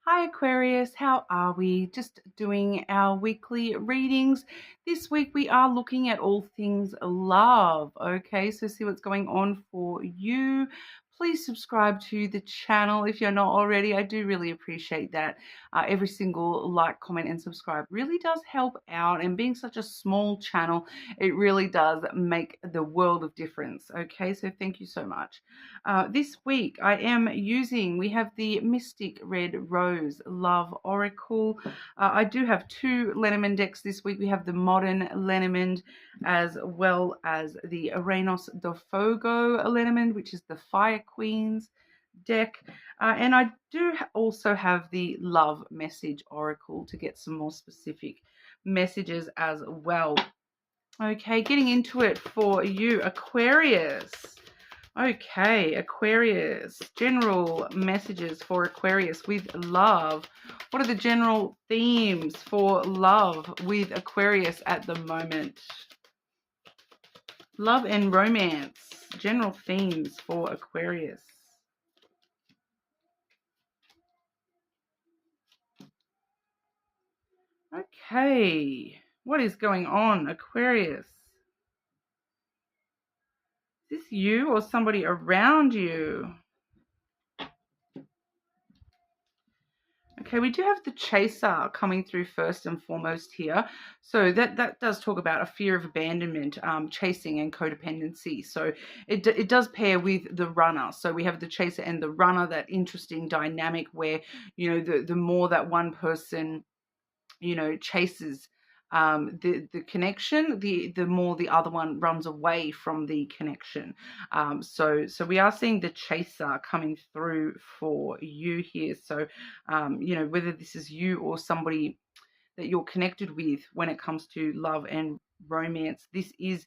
Hi Aquarius, how are we? Just doing our weekly readings. This week we are looking at all things love. Okay, so see what's going on for you. Please subscribe to the channel if you're not already. I do really appreciate that. Every single like, comment, and subscribe really does help out. And being such a small channel, it really does make the world of difference. Okay, so thank you so much. This week we have the Mystic Red Rose Love Oracle. I do have two Lenormand decks this week. We have the Modern Lenormand as well as the Arenos do Fogo Lenormand, which is the Fire Queens deck. And I do also have the Love Message Oracle to get some more specific messages as well. Okay, getting into it for you, Aquarius. Okay, Aquarius. General messages for Aquarius with love. What are the general themes for love with Aquarius at the moment? Love and romance. General themes for Aquarius. Okay, what is going on, Aquarius? Is this you or somebody around you? Okay, we do have the chaser coming through first and foremost here. So that does talk about a fear of abandonment, chasing and codependency. So it does pair with the runner. So we have the chaser and the runner, that interesting dynamic where, the more that one person, chases the connection, the more the other one runs away from the connection. So we are seeing the chaser coming through for you here. So whether this is you or somebody that you're connected with when it comes to love and romance, this is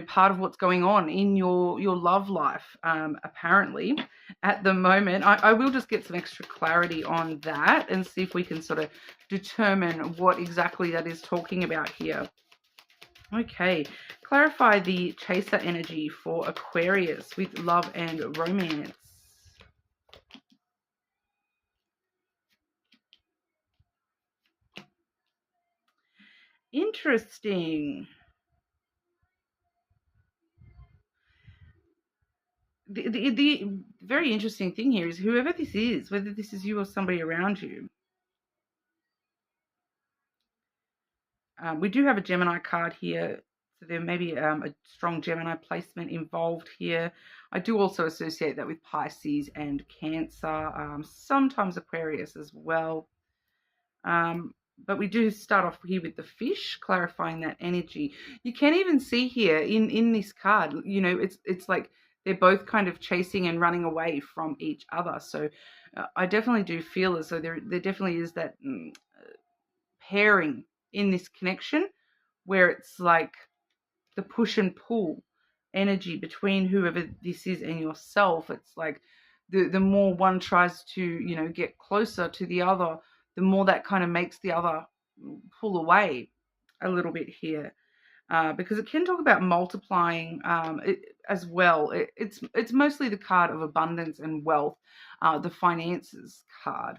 part of what's going on in your love life, apparently at the moment. I will just get some extra clarity on that and see if we can sort of determine what exactly that is talking about here. Okay, clarify the chaser energy for Aquarius with love and romance. Interesting. The very interesting thing here is whoever this is, whether this is you or somebody around you. We do have a Gemini card here, so there may be a strong Gemini placement involved here. I do also associate that with Pisces and Cancer, sometimes Aquarius as well. But we do start off here with the fish, clarifying that energy. You can even see here in this card, it's like they're both kind of chasing and running away from each other. So I definitely do feel as though there definitely is that pairing in this connection where it's like the push and pull energy between whoever this is and yourself. It's like the more one tries to, get closer to the other, the more that kind of makes the other pull away a little bit here. Because it can talk about multiplying as well. It's mostly the card of abundance and wealth, the finances card,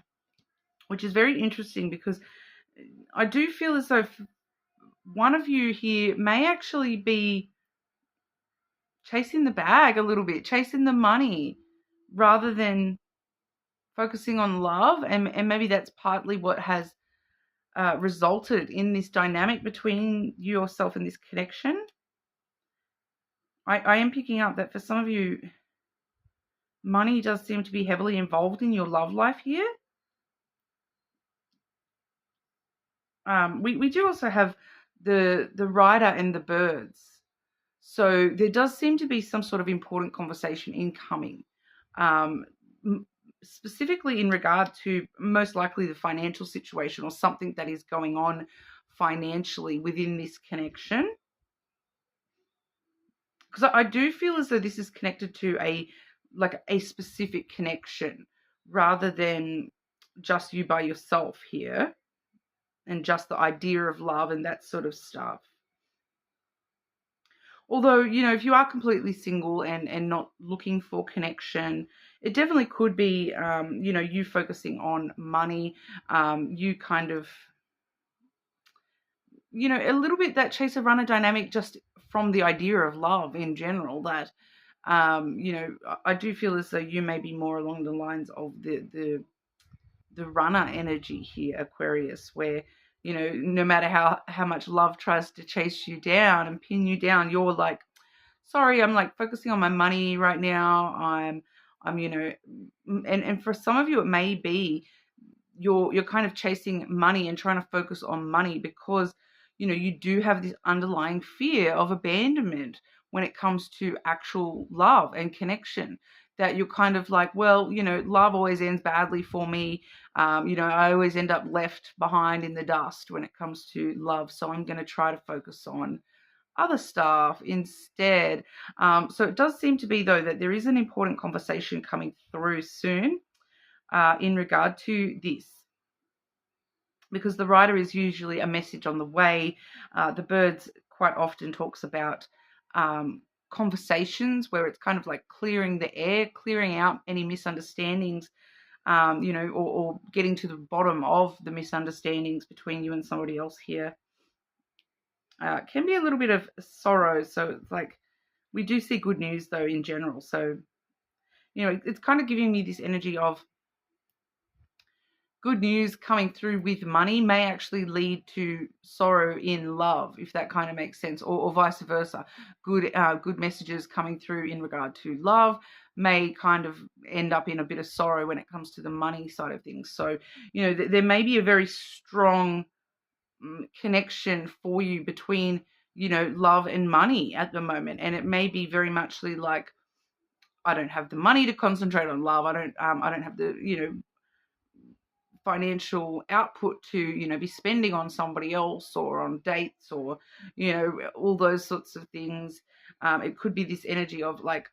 which is very interesting because I do feel as though one of you here may actually be chasing the bag a little bit, chasing the money rather than focusing on love. And maybe that's partly what has resulted in this dynamic between yourself and this connection. I am picking up that for some of you, money does seem to be heavily involved in your love life here. We do also have the rider and the birds. So there does seem to be some sort of important conversation incoming, specifically in regard to most likely the financial situation or something that is going on financially within this connection. Because I do feel as though this is connected to a specific connection rather than just you by yourself here and just the idea of love and that sort of stuff. Although, if you are completely single and not looking for connection, it definitely could be, you focusing on money, you kind of, a little bit that chaser runner dynamic just from the idea of love in general that, I do feel as though you may be more along the lines of the runner energy here, Aquarius, where, no matter how much love tries to chase you down and pin you down, you're like, sorry, I'm like focusing on my money right now. I'm, and for some of you, it may be you're kind of chasing money and trying to focus on money because, you do have this underlying fear of abandonment when it comes to actual love and connection, that you're kind of like, well, love always ends badly for me. I always end up left behind in the dust when it comes to love. So I'm going to try to focus on other stuff instead. So it does seem to be, though, that there is an important conversation coming through soon in regard to this, because the writer is usually a message on the way. The birds quite often talks about conversations where it's kind of like clearing the air, clearing out any misunderstandings, or getting to the bottom of the misunderstandings between you and somebody else here. Can be a little bit of sorrow. So it's like, we do see good news though in general. So, it's kind of giving me this energy of good news coming through with money may actually lead to sorrow in love, if that kind of makes sense, or vice versa. Good messages coming through in regard to love may kind of end up in a bit of sorrow when it comes to the money side of things. So, there may be a very strong connection for you between, love and money at the moment. And it may be very much like, I don't have the money to concentrate on love. I don't have the, financial output to, be spending on somebody else or on dates or, all those sorts of things. It could be this energy of like,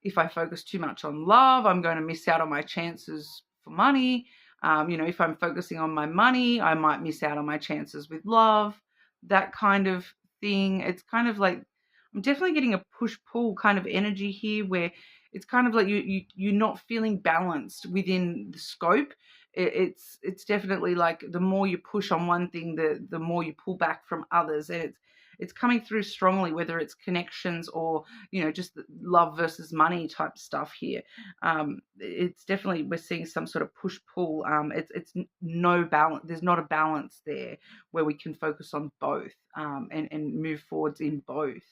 if I focus too much on love, I'm going to miss out on my chances for money. If I'm focusing on my money, I might miss out on my chances with love, that kind of thing. It's kind of like, I'm definitely getting a push-pull kind of energy here where it's kind of like you're not feeling balanced within the scope. It's definitely like the more you push on one thing, the more you pull back from others. And it's coming through strongly, whether it's connections or, just love versus money type stuff here. It's definitely, we're seeing some sort of push-pull. It's no balance. There's not a balance there where we can focus on both and move forwards in both.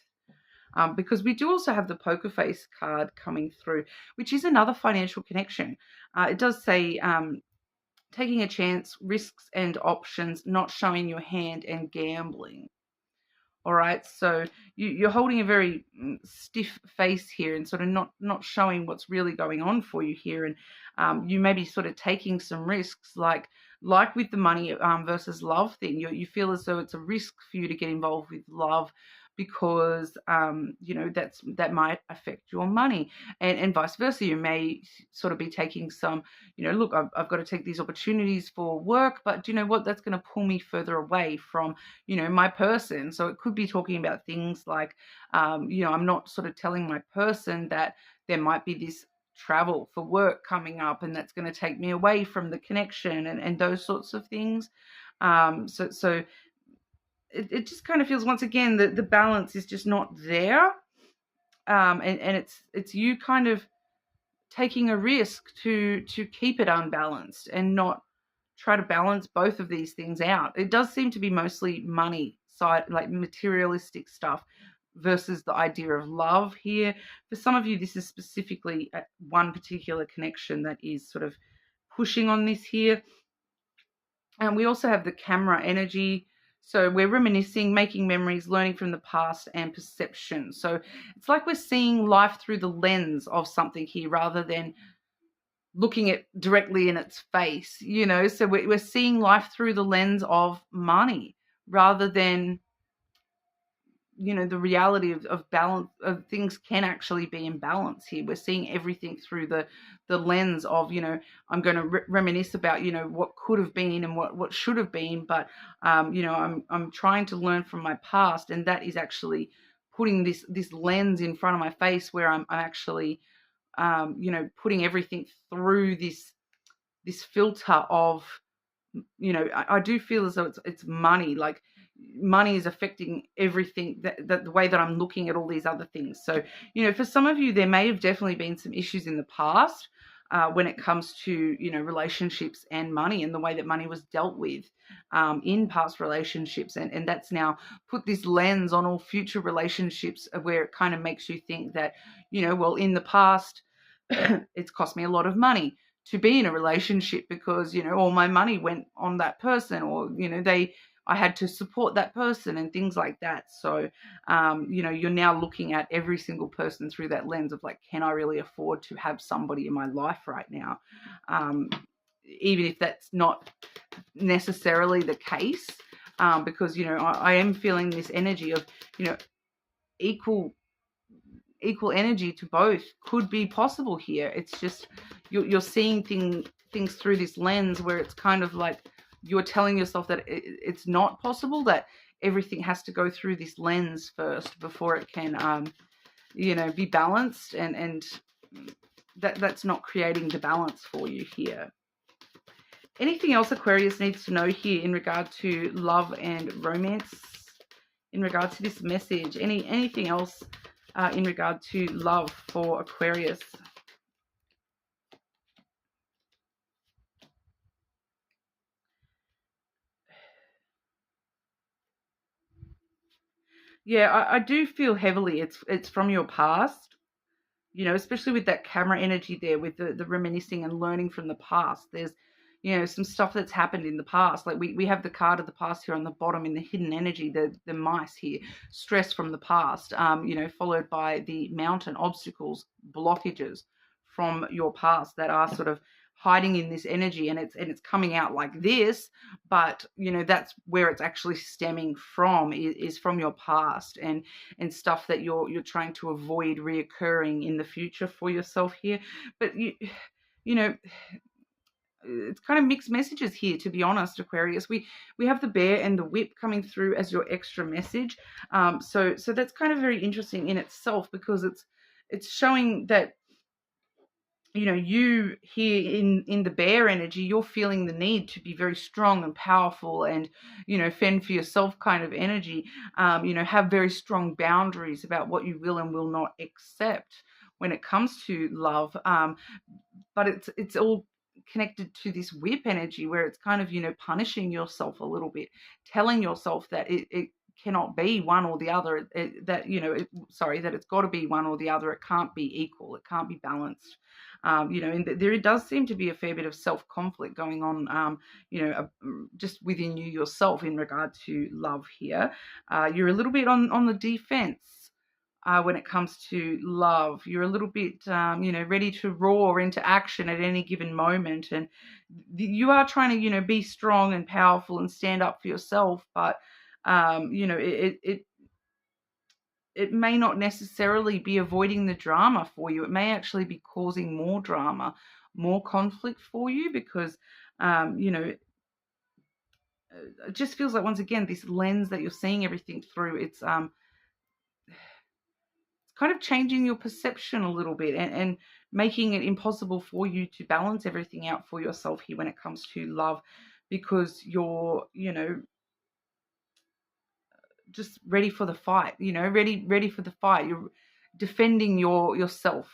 Because we do also have the poker face card coming through, which is another financial connection. It does say taking a chance, risks and options, not showing your hand, and gambling. All right, so you're holding a very stiff face here and sort of not showing what's really going on for you here, and you may be sort of taking some risks, like with the money versus love thing. You feel as though it's a risk for you to get involved with love because that might affect your money, and vice versa. You may sort of be taking some, look, I've got to take these opportunities for work, but do you know what, that's going to pull me further away from my person. So it could be talking about things like I'm not sort of telling my person that there might be this travel for work coming up and that's going to take me away from the connection and those sorts of things. So it just kind of feels, once again, that the balance is just not there. And it's you kind of taking a risk to keep it unbalanced and not try to balance both of these things out. It does seem to be mostly money side, like materialistic stuff, versus the idea of love here. For some of you, this is specifically at one particular connection that is sort of pushing on this here. And we also have the camera energy. So we're reminiscing, making memories, learning from the past, and perception. So it's like we're seeing life through the lens of something here rather than looking it directly in its face, So we're seeing life through the lens of money rather than, the reality of balance, of things can actually be in balance here. We're seeing everything through the lens of, I'm going to reminisce about, what could have been and what should have been. But, I'm trying to learn from my past. And that is actually putting this lens in front of my face where I'm actually you know, putting everything through this filter of, you know, I do feel as though it's money. Like money is affecting everything, that the way that I'm looking at all these other things. So, you know, for some of you, there may have definitely been some issues in the past when it comes to, you know, relationships and money, and the way that money was dealt with in past relationships. And that's now put this lens on all future relationships, where it kind of makes you think that, you know, well, in the past, it's cost me a lot of money to be in a relationship, because, you know, all my money went on that person, or, you know, I had to support that person and things like that. So, you know, you're now looking at every single person through that lens of like, can I really afford to have somebody in my life right now? Even if that's not necessarily the case, because, you know, I am feeling this energy of, you know, equal energy to both could be possible here. It's just you're seeing things through this lens, where it's kind of like you're telling yourself that it's not possible, that everything has to go through this lens first before it can you know, be balanced, and that's not creating the balance for you here. Anything else Aquarius needs to know here in regard to love and romance, in regard to this message? Anything else in regard to love for Aquarius? Yeah, I do feel heavily it's from your past, you know, especially with that camera energy there, with the reminiscing and learning from the past. There's, you know, some stuff that's happened in the past. Like we have the card of the past here on the bottom in the hidden energy, the mice here, stress from the past, you know, followed by the mountain, obstacles, blockages from your past that are sort of hiding in this energy, and it's coming out like this, but, you know, that's where it's actually stemming from, is from your past, and stuff that you're trying to avoid reoccurring in the future for yourself here. But you know, it's kind of mixed messages here, to be honest, Aquarius. We have the bear and the whip coming through as your extra message. So that's kind of very interesting in itself, because it's showing that, you know, you here in the bear energy, you're feeling the need to be very strong and powerful, and, you know, fend for yourself kind of energy. You know, have very strong boundaries about what you will and will not accept when it comes to love. But it's all connected to this whip energy, where it's kind of, you know, punishing yourself a little bit, telling yourself that it cannot be one or the other, that, you know, that it's got to be one or the other. It can't be equal, it can't be balanced. You know, and there does seem to be a fair bit of self-conflict going on, you know, just within you yourself in regard to love here. You're a little bit on the defense when it comes to love. You're a little bit, you know, ready to roar into action at any given moment. And you are trying to, you know, be strong and powerful and stand up for yourself. But, you know, it may not necessarily be avoiding the drama for you. It may actually be causing more drama, more conflict for you, because, you know, it just feels like, once again, this lens that you're seeing everything through, it's kind of changing your perception a little bit, and making it impossible for you to balance everything out for yourself here when it comes to love, because you're, you know, just ready for the fight, you know, ready for the fight. You're defending yourself.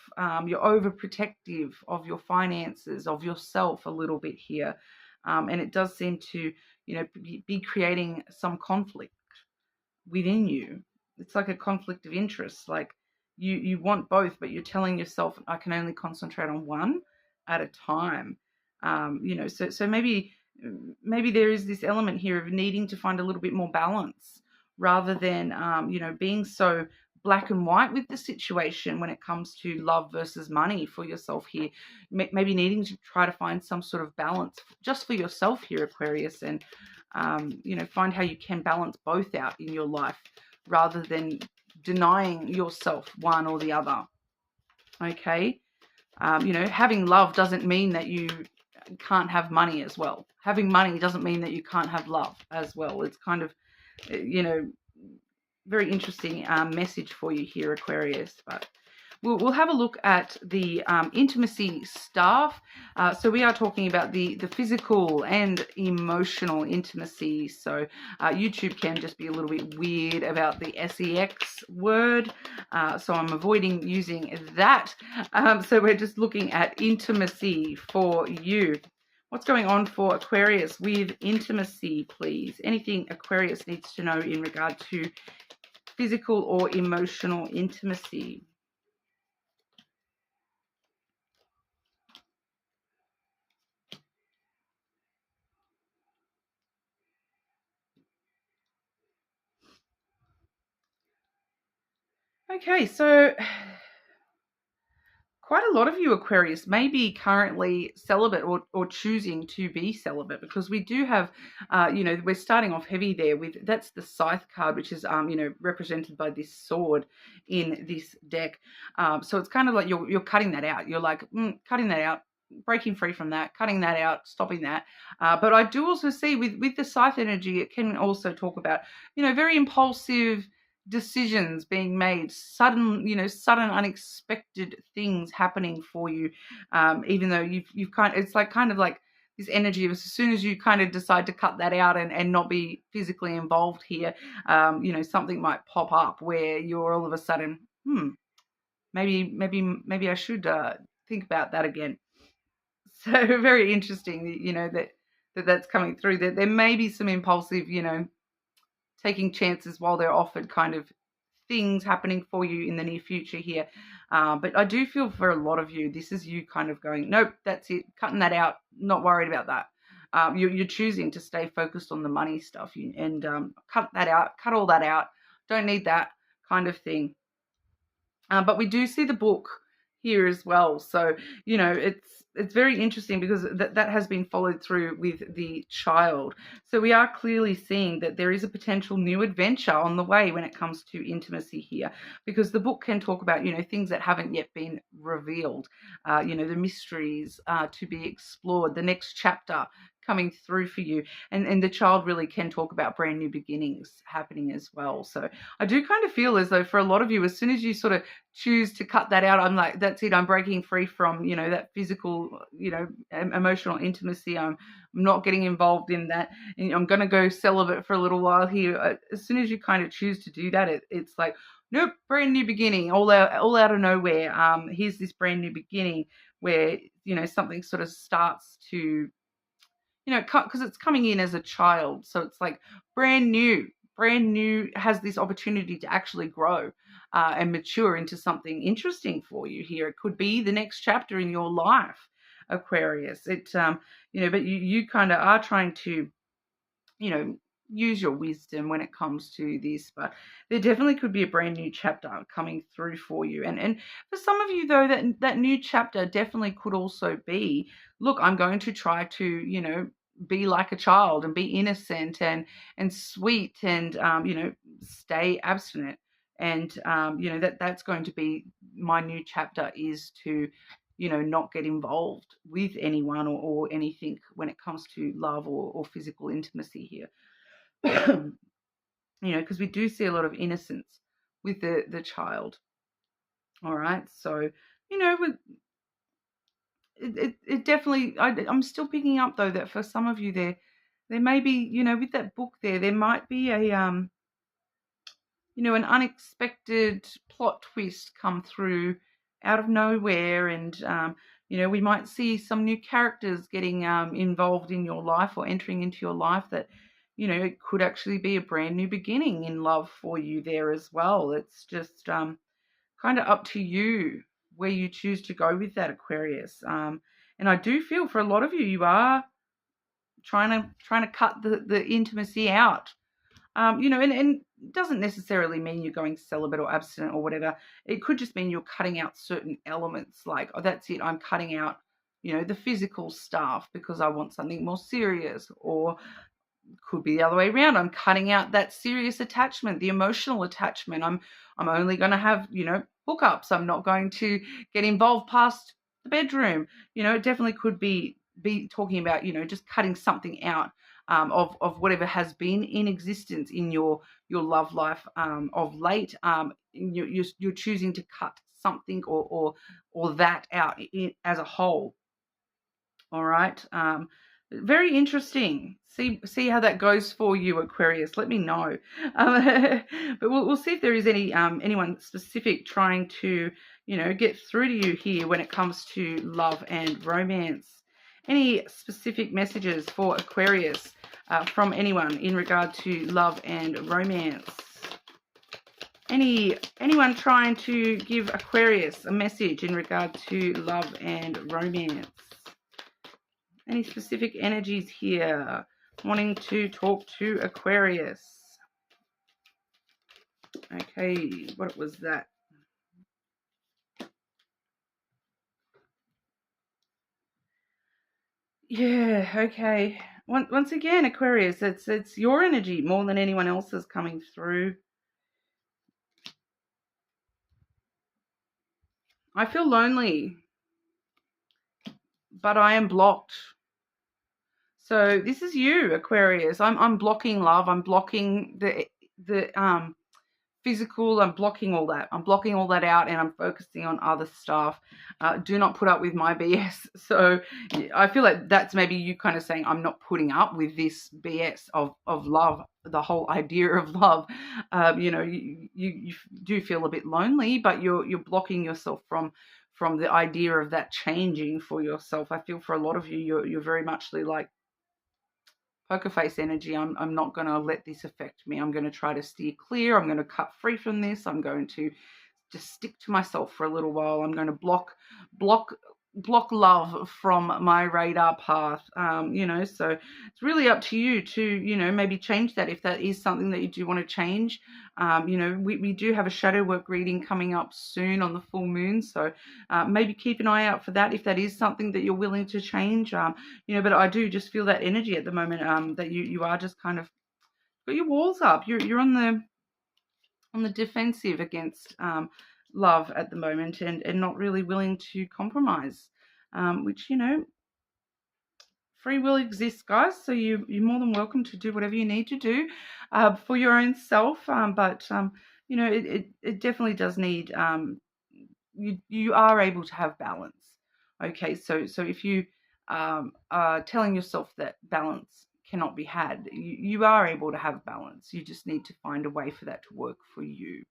You're overprotective of your finances, of yourself a little bit here. And it does seem to, you know, be creating some conflict within you. It's like a conflict of interest. Like you want both, but you're telling yourself, I can only concentrate on one at a time. You know, so maybe there is this element here of needing to find a little bit more balance, rather than, you know, being so black and white with the situation when it comes to love versus money for yourself here. Maybe needing to try to find some sort of balance just for yourself here, Aquarius, and, you know, find how you can balance both out in your life, rather than denying yourself one or the other. Okay. You know, having love doesn't mean that you can't have money as well. Having money doesn't mean that you can't have love as well. It's kind of, you know, very interesting message for you here, Aquarius. But we'll have a look at the intimacy stuff. So we are talking about the physical and emotional intimacy. So YouTube can just be a little bit weird about the sex word. So I'm avoiding using that. So we're just looking at intimacy for you. What's going on for Aquarius with intimacy, please? Anything Aquarius needs to know in regard to physical or emotional intimacy? Okay, so quite a lot of you Aquarius may be currently celibate or choosing to be celibate, because we do have, we're starting off heavy there with, that's the Scythe card, which is, represented by this sword in this deck. So it's kind of like you're cutting that out. You're like, cutting that out, breaking free from that, cutting that out, stopping that. But I do also see with the Scythe energy, it can also talk about, very impulsive decisions being made, sudden unexpected things happening for you, even though you've it's kind of like this energy of, as soon as you kind of decide to cut that out and not be physically involved here, something might pop up where you're all of a sudden, maybe I should think about that again. So very interesting, that's coming through. There may be some impulsive, taking chances while they're offered kind of things happening for you in the near future here. But I do feel for a lot of you, this is you kind of going, nope, that's it, cutting that out, not worried about that. You're choosing to stay focused on the money stuff and cut that out, cut all that out, don't need that kind of thing. But we do see the book here as well. So, it's very interesting because that has been followed through with the child. So we are clearly seeing that there is a potential new adventure on the way when it comes to intimacy here, because the book can talk about, things that haven't yet been revealed, the mysteries to be explored, the next chapter coming through for you. And the child really can talk about brand new beginnings happening as well. So I do kind of feel as though for a lot of you, as soon as you sort of choose to cut that out, I'm like, that's it, I'm breaking free from, that physical, emotional intimacy. I'm not getting involved in that, and I'm going to go celibate for a little while here. As soon as you kind of choose to do that, it's like, nope, brand new beginning, all out of nowhere. Here's this brand new beginning where, something sort of starts to, because it's coming in as a child. So it's like brand new has this opportunity to actually grow and mature into something interesting for you here. It could be the next chapter in your life, Aquarius. But you kind of are trying to, use your wisdom when it comes to this, but there definitely could be a brand new chapter coming through for you. And for some of you though, that new chapter definitely could also be, look, I'm going to try to, be like a child and be innocent and sweet and, stay abstinent. And, that's going to be my new chapter, is to, not get involved with anyone or anything when it comes to love or physical intimacy here. Because we do see a lot of innocence with the child. All right. So, it definitely, I'm still picking up though that for some of you there may be, with that book there might be a, an unexpected plot twist come through out of nowhere. And, we might see some new characters getting involved in your life or entering into your life that, it could actually be a brand new beginning in love for you there as well. It's just kind of up to you where you choose to go with that, Aquarius. And I do feel for a lot of you, you are trying to cut the intimacy out. And doesn't necessarily mean you're going celibate or abstinent or whatever. It could just mean you're cutting out certain elements, like, oh, that's it, I'm cutting out, the physical stuff because I want something more serious. Or could be the other way around. I'm cutting out that serious attachment, the emotional attachment. I'm only going to have, hookups. I'm not going to get involved past the bedroom. It definitely could be talking about, just cutting something out of whatever has been in existence in your love life of late. You're choosing to cut something or that out as a whole. All right. Very interesting. See how that goes for you, Aquarius. Let me know. But we'll see if there is anyone specific trying to, get through to you here when it comes to love and romance. Any specific messages for Aquarius from anyone in regard to love and romance? Anyone trying to give Aquarius a message in regard to love and romance? Any specific energies here wanting to talk to Aquarius? Okay, what was that? Yeah, okay. Once again, Aquarius, it's your energy more than anyone else's coming through. I feel lonely, but I am blocked. So this is you, Aquarius. I'm blocking love. I'm blocking the physical. I'm blocking all that. I'm blocking all that out, and I'm focusing on other stuff. Do not put up with my BS. So I feel like that's maybe you kind of saying I'm not putting up with this BS of love, the whole idea of love. You do feel a bit lonely, but you're blocking yourself from the idea of that changing for yourself. I feel for a lot of you, you're very much like poker face energy. I'm not going to let this affect me. I'm going to try to steer clear. I'm going to cut free from this. I'm going to just stick to myself for a little while. I'm going to block love from my radar path. So it's really up to you to, maybe change that if that is something that you do want to change. We do have a shadow work reading coming up soon on the full moon. So maybe keep an eye out for that if that is something that you're willing to change. But I do just feel that energy at the moment that you are just kind of got your walls up. You're on the defensive against love at the moment and not really willing to compromise, which, free will exists, guys. So you're more than welcome to do whatever you need to do for your own self. But it definitely does need, you are able to have balance. Okay, so if you are telling yourself that balance cannot be had, you are able to have balance. You just need to find a way for that to work for you.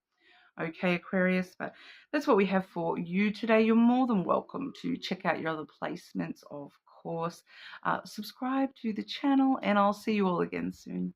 Okay, Aquarius, but that's what we have for you today. You're more than welcome to check out your other placements, of course. Subscribe to the channel, and I'll see you all again soon.